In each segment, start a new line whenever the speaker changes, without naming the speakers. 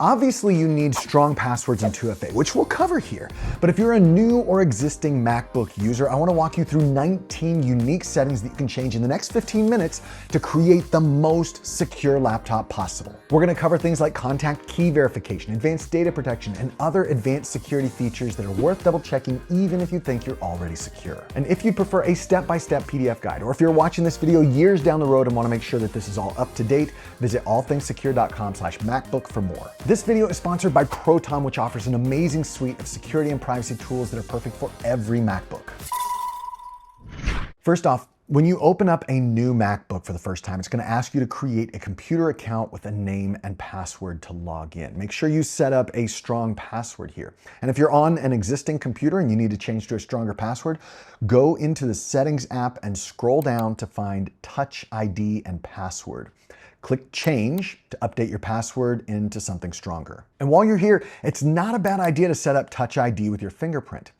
Obviously, you need strong passwords in 2FA, which we'll cover here. But if you're a new or existing MacBook user, I want to walk you through 19 unique settings that you can change in the next 15 minutes to create the most secure laptop possible. We're going to cover things like contact key verification, advanced data protection, and other advanced security features that are worth double checking even if you think you're already secure. And if you prefer a step-by-step PDF guide, or if you're watching this video years down the road and want to make sure that this is all up to date, visit allthingssecure.com/MacBook for more. This video is sponsored by Proton, which offers an amazing suite of security and privacy tools that are perfect for every MacBook. First off, when you open up a new MacBook for the first time, it's going to ask you to create a computer account with a name and password to log in. Make sure you set up a strong password here. And if you're on an existing computer and you need to change to a stronger password, go into the Settings app and scroll down to find Touch ID and Password. Click Change to update your password into something stronger. And while you're here, it's not a bad idea to set up Touch ID with your fingerprint.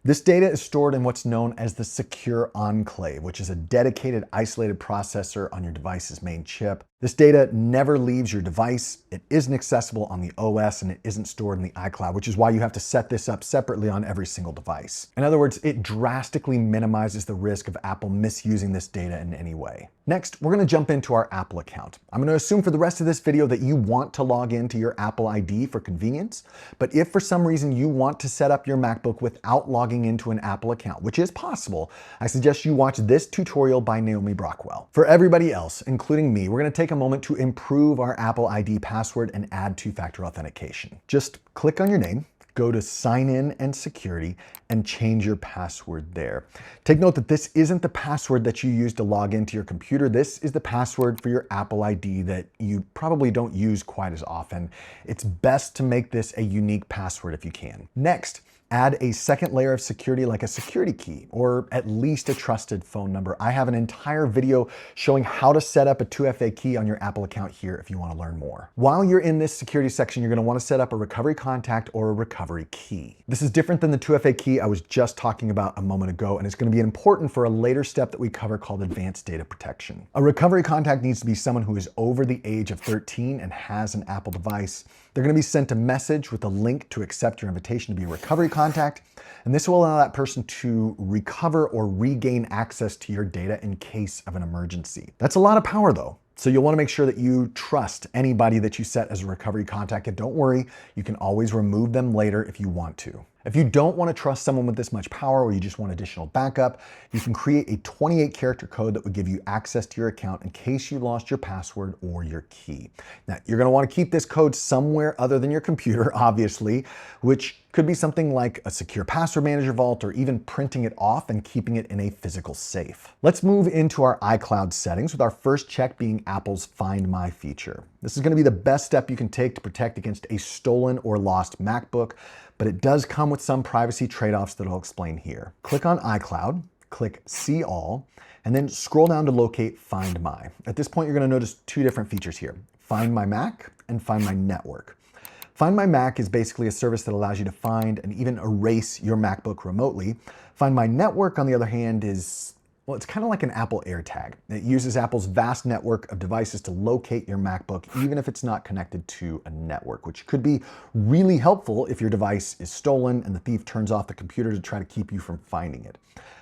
This data is stored in what's known as the Secure Enclave, which is a dedicated isolated processor on your device's main chip. This data never leaves your device. It isn't accessible on the OS and it isn't stored in the iCloud, which is why you have to set this up separately on every single device. In other words, it drastically minimizes the risk of Apple misusing this data in any way. Next, we're going to jump into our Apple account. I'm going to assume for the rest of this video that you want to log into your Apple ID for convenience, but if for some reason you want to set up your MacBook without logging into an Apple account, which is possible, I suggest you watch this tutorial by Naomi Brockwell. For everybody else, including me, we're going to take a moment to improve our Apple ID password and add two-factor authentication. Just click on your name, go to Sign In and Security, and change your password there. Take note that this isn't the password that you use to log into your computer. This is the password for your Apple ID that you probably don't use quite as often. It's best to make this a unique password if you can. Next, add a second layer of security like a security key or at least a trusted phone number. I have an entire video showing how to set up a 2FA key on your Apple account here if you want to learn more. While you're in this security section, you're going to want to set up a recovery contact or a recovery key. This is different than the 2FA key I was just talking about a moment ago, and it's going to be important for a later step that we cover called advanced data protection. A recovery contact needs to be someone who is over the age of 13 and has an Apple device. They're going to be sent a message with a link to accept your invitation to be a recovery contact, and this will allow that person to recover or regain access to your data in case of an emergency. That's a lot of power though. So you'll want to make sure that you trust anybody that you set as a recovery contact, and don't worry, you can always remove them later if you want to. If you don't want to trust someone with this much power or you just want additional backup, you can create a 28-character code that would give you access to your account in case you lost your password or your key. Now, you're going to want to keep this code somewhere other than your computer, obviously, which could be something like a secure password manager vault or even printing it off and keeping it in a physical safe. Let's move into our iCloud settings with our first check being Apple's Find My feature. This is going to be the best step you can take to protect against a stolen or lost MacBook, but it does come with some privacy trade-offs that I'll explain here. Click on iCloud, click See All, and then scroll down to locate Find My. At this point, you're going to notice two different features here: Find My Mac and Find My Network. Find My Mac is basically a service that allows you to find and even erase your MacBook remotely. Find My Network, on the other hand, is, well, it's kind of like an Apple AirTag. It uses Apple's vast network of devices to locate your MacBook, even if it's not connected to a network, which could be really helpful if your device is stolen and the thief turns off the computer to try to keep you from finding it.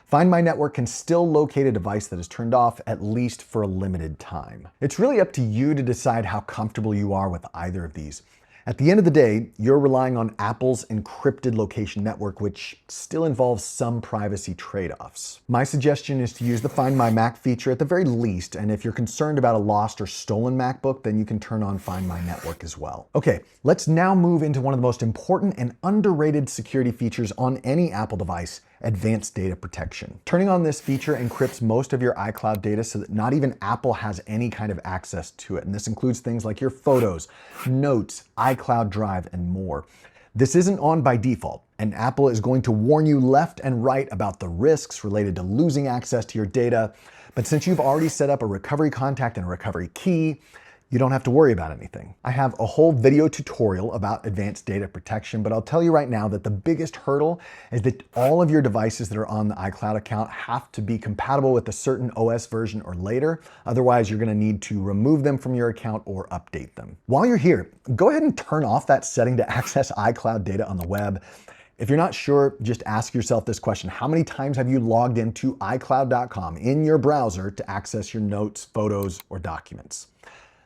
Find My Network can still locate a device that is turned off, at least for a limited time. It's really up to you to decide how comfortable you are with either of these. At the end of the day, you're relying on Apple's encrypted location network, which still involves some privacy trade-offs. My suggestion is to use the Find My Mac feature at the very least, and if you're concerned about a lost or stolen MacBook, then you can turn on Find My Network as well. Okay, let's now move into one of the most important and underrated security features on any Apple device: advanced data protection. Turning on this feature encrypts most of your iCloud data so that not even Apple has any kind of access to it. And this includes things like your photos, notes, iCloud Drive, and more. This isn't on by default, and Apple is going to warn you left and right about the risks related to losing access to your data. But since you've already set up a recovery contact and a recovery key, You don't have to worry about anything. I have a whole video tutorial about advanced data protection, but I'll tell you right now that the biggest hurdle is that all of your devices that are on the iCloud account have to be compatible with a certain OS version or later. Otherwise, you're going to need to remove them from your account or update them. While you're here, go ahead and turn off that setting to access iCloud data on the web. If you're not sure, just ask yourself this question. How many times have you logged into iCloud.com in your browser to access your notes, photos, or documents?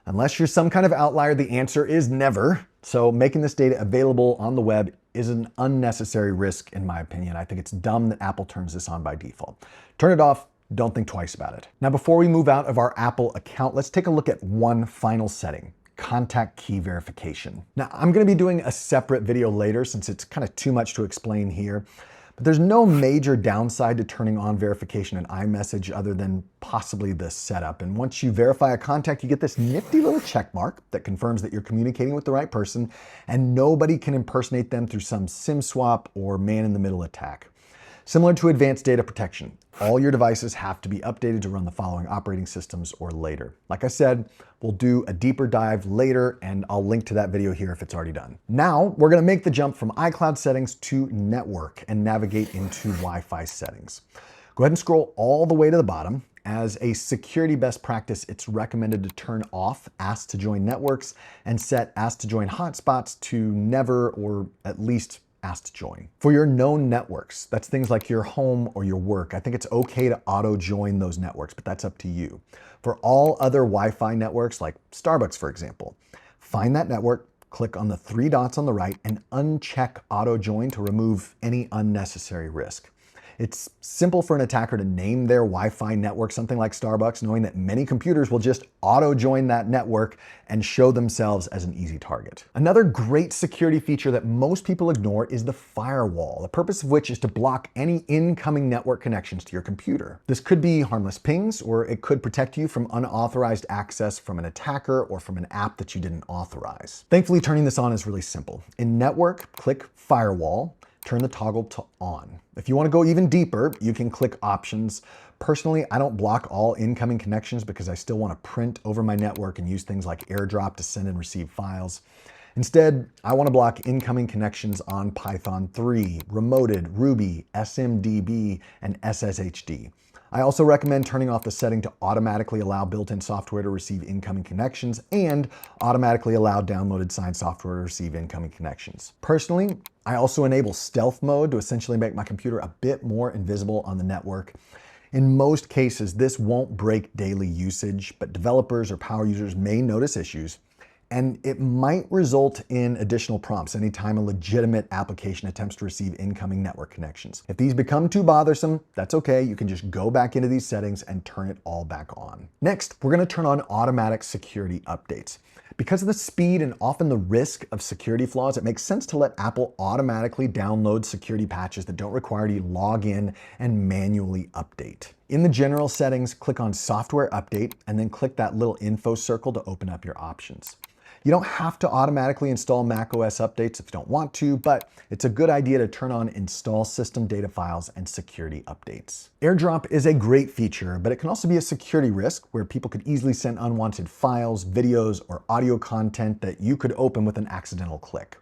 Unless you're some kind of outlier, the answer is never. So making this data available on the web is an unnecessary risk, in my opinion. I think it's dumb that Apple turns this on by default. Turn it off. Don't think twice about it. Now, before we move out of our Apple account, let's take a look at one final setting. Contact key verification. Now, I'm going to be doing a separate video later since it's kind of too much to explain here, but there's no major downside to turning on verification in iMessage other than possibly the setup. And once you verify a contact, you get this nifty little check mark that confirms that you're communicating with the right person and nobody can impersonate them through some SIM swap or man-in-the-middle attack. Similar to advanced data protection, all your devices have to be updated to run the following operating systems or later. Like I said, we'll do a deeper dive later and I'll link to that video here if it's already done. Now, we're gonna make the jump from iCloud settings to network and navigate into Wi-Fi settings. Go ahead and scroll all the way to the bottom. As a security best practice, it's recommended to turn off Ask to Join Networks and set Ask to Join Hotspots to never or at least asked to join. For your known networks, that's things like your home or your work, I think it's okay to auto join those networks, but that's up to you. For all other Wi-Fi networks, like Starbucks, for example, find that network, click on the three dots on the right and uncheck auto join to remove any unnecessary risk. It's simple for an attacker to name their Wi-Fi network something like Starbucks, knowing that many computers will just auto-join that network and show themselves as an easy target. Another great security feature that most people ignore is the firewall, the purpose of which is to block any incoming network connections to your computer. This could be harmless pings, or it could protect you from unauthorized access from an attacker or from an app that you didn't authorize. Thankfully, turning this on is really simple. In Network, click Firewall, turn the toggle to on. If you want to go even deeper, you can click Options. Personally, I don't block all incoming connections because I still want to print over my network and use things like AirDrop to send and receive files. Instead, I want to block incoming connections on Python 3, Remoted, Ruby, SMDB, and SSHD. I also recommend turning off the setting to automatically allow built-in software to receive incoming connections and automatically allow downloaded signed software to receive incoming connections. Personally, I also enable stealth mode to essentially make my computer a bit more invisible on the network. In most cases, this won't break daily usage, but developers or power users may notice issues, and it might result in additional prompts anytime a legitimate application attempts to receive incoming network connections. If these become too bothersome, that's okay. You can just go back into these settings and turn it all back on. Next, we're going to turn on automatic security updates. Because of the speed and often the risk of security flaws, it makes sense to let Apple automatically download security patches that don't require you to log in and manually update. In the general settings, click on Software Update and then click that little info circle to open up your options. You don't have to automatically install macOS updates if you don't want to, but it's a good idea to turn on Install System Data Files and Security Updates. AirDrop is a great feature, but it can also be a security risk where people could easily send unwanted files, videos, or audio content that you could open with an accidental click.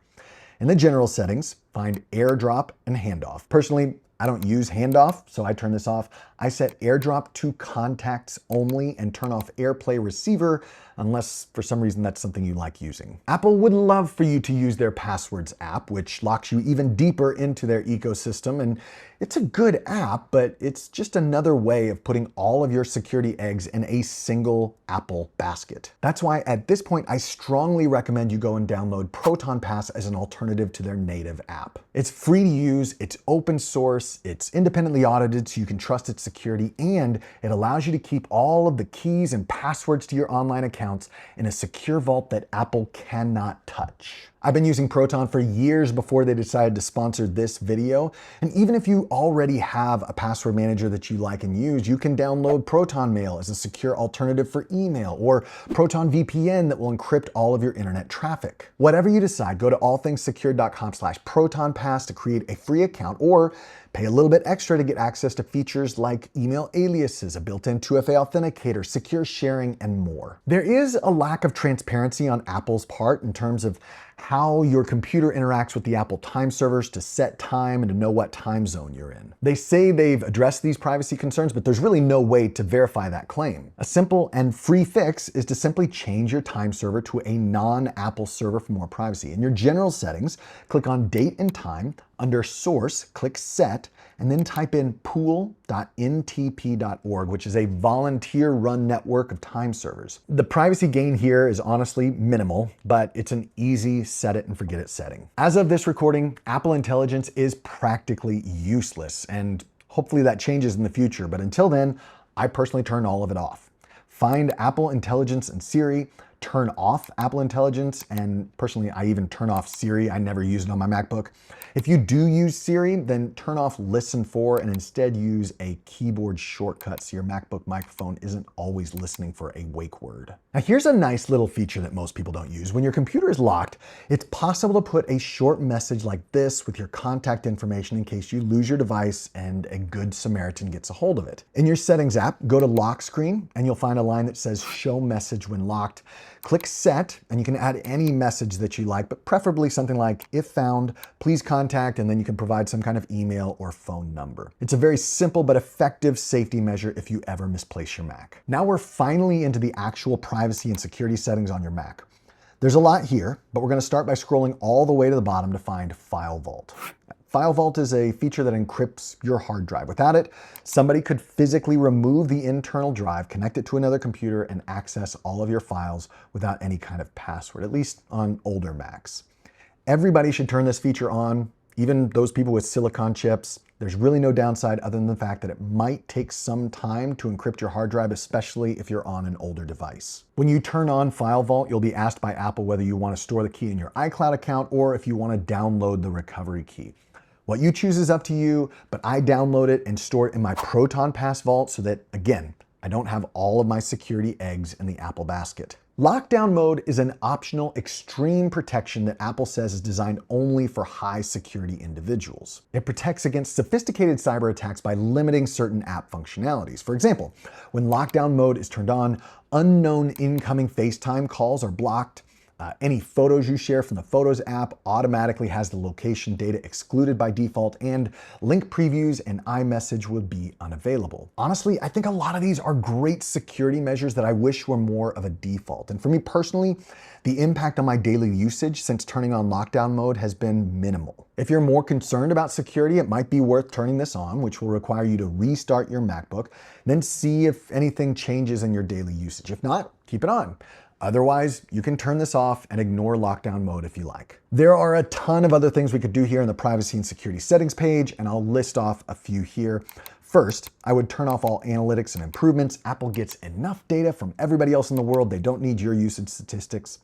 In the general settings, find AirDrop and Handoff. Personally, I don't use handoff, so I turn this off. I set AirDrop to contacts only and turn off AirPlay receiver unless for some reason that's something you like using. Apple would love for you to use their Passwords app, which locks you even deeper into their ecosystem. And it's a good app, but it's just another way of putting all of your security eggs in a single Apple basket. That's why at this point, I strongly recommend you go and download Proton Pass as an alternative to their native app. It's free to use, it's open source, it's independently audited so you can trust its security, and it allows you to keep all of the keys and passwords to your online accounts in a secure vault that Apple cannot touch. I've been using Proton for years before they decided to sponsor this video, and even if you already have a password manager that you like and use, you can download Proton Mail as a secure alternative for email, or Proton VPN that will encrypt all of your internet traffic. Whatever you decide, go to allthingssecure.com/ProtonPass to create a free account, or Pay a little bit extra to get access to features like email aliases, a built-in 2FA authenticator, secure sharing, and more. There is a lack of transparency on Apple's part in terms of how your computer interacts with the Apple time servers to set time and to know what time zone you're in. They say they've addressed these privacy concerns, but there's really no way to verify that claim. A simple and free fix is to simply change your time server to a non-Apple server for more privacy. In your general settings, click on Date and Time. Under Source, click Set, and then type in pool.ntp.org, which is a volunteer-run network of time servers. The privacy gain here is honestly minimal, but it's an easy set it and forget it setting. As of this recording, Apple Intelligence is practically useless, and hopefully that changes in the future, but until then, I personally turn all of it off. Find Apple Intelligence and Siri, turn off Apple Intelligence, and personally, I even turn off Siri. I never use it on my MacBook. If you do use Siri, then turn off Listen For and instead use a keyboard shortcut so your MacBook microphone isn't always listening for a wake word. Now here's a nice little feature that most people don't use. When your computer is locked, it's possible to put a short message like this with your contact information in case you lose your device and a good Samaritan gets a hold of it. In your Settings app, go to Lock Screen and you'll find a line that says Show Message When Locked. Click Set, and you can add any message that you like, but preferably something like, if found, please contact, and then you can provide some kind of email or phone number. It's a very simple but effective safety measure if you ever misplace your Mac. Now we're finally into the actual privacy and security settings on your Mac. There's a lot here, but we're going to start by scrolling all the way to the bottom to find File Vault. File Vault is a feature that encrypts your hard drive. Without it, somebody could physically remove the internal drive, connect it to another computer, and access all of your files without any kind of password, at least on older Macs. Everybody should turn this feature on, even those people with silicon chips. There's really no downside other than the fact that it might take some time to encrypt your hard drive, especially if you're on an older device. When you turn on File Vault, you'll be asked by Apple whether you want to store the key in your iCloud account or if you want to download the recovery key. What you choose is up to you, but I download it and store it in my Proton Pass vault so that, again, I don't have all of my security eggs in the Apple basket. Lockdown mode is an optional extreme protection that Apple says is designed only for high security individuals. It protects against sophisticated cyber attacks by limiting certain app functionalities. For example, when lockdown mode is turned on, unknown incoming FaceTime calls are blocked. Any photos you share from the Photos app automatically has the location data excluded by default, and link previews and iMessage will be unavailable. Honestly, I think a lot of these are great security measures that I wish were more of a default. And for me personally, the impact on my daily usage since turning on lockdown mode has been minimal. If you're more concerned about security, it might be worth turning this on, which will require you to restart your MacBook, then see if anything changes in your daily usage. If not, keep it on. Otherwise, you can turn this off and ignore lockdown mode if you like. There are a ton of other things we could do here in the privacy and security settings page, and I'll list off a few here. First, I would turn off all analytics and improvements. Apple gets enough data from everybody else in the world. They don't need your usage statistics.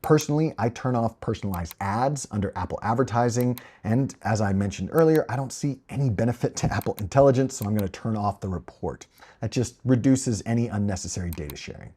Personally, I turn off personalized ads under Apple advertising. And as I mentioned earlier, I don't see any benefit to Apple Intelligence, so I'm going to turn off the report. That just reduces any unnecessary data sharing.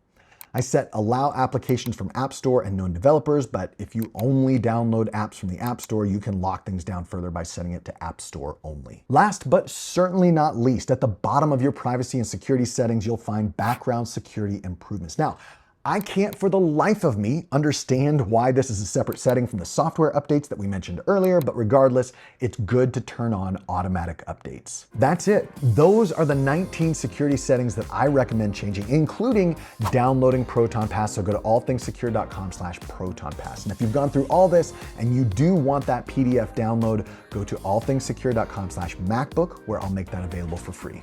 I set allow applications from App Store and known developers, but if you only download apps from the App Store, you can lock things down further by setting it to App Store only. Last but certainly not least, at the bottom of your privacy and security settings, you'll find background security improvements. Now, I can't for the life of me understand why this is a separate setting from the software updates that we mentioned earlier, but regardless, it's good to turn on automatic updates. That's it. Those are the 19 security settings that I recommend changing, including downloading Proton Pass. So go to allthingssecure.com/ProtonPass. And if you've gone through all this and you do want that PDF download, go to allthingssecure.com/MacBook, where I'll make that available for free.